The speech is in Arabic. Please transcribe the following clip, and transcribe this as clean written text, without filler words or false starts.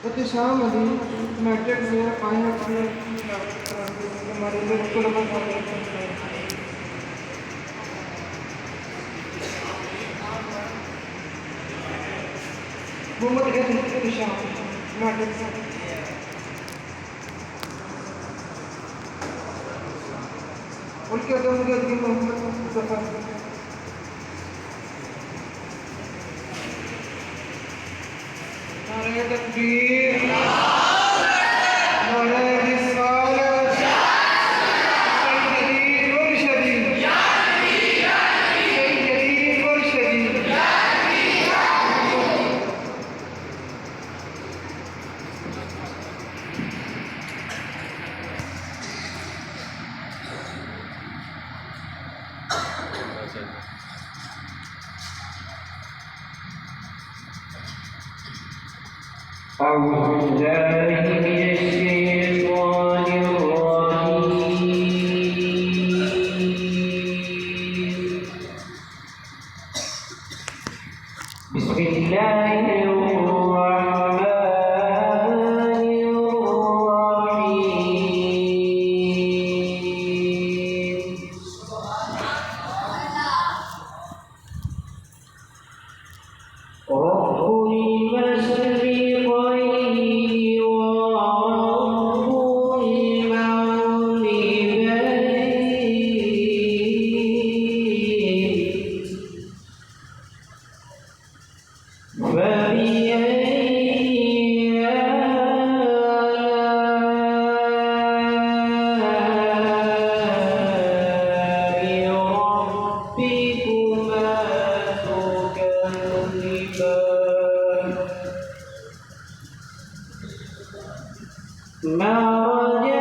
Berarti sama di Magic saya banyak kali kemarin itu lepas Muhammad itu sama Magic والكذا مجد محمد مصطفى نعرہ تکبیر نعرہ رسالت سیدی مرشدی سیدی مرشدی أعوذ بالله من الشيطان الرجيم بسم الله الرحمن الرحيم رب المشرقين ورب المغربين فبأي آلاء ربكما تكذبان مرج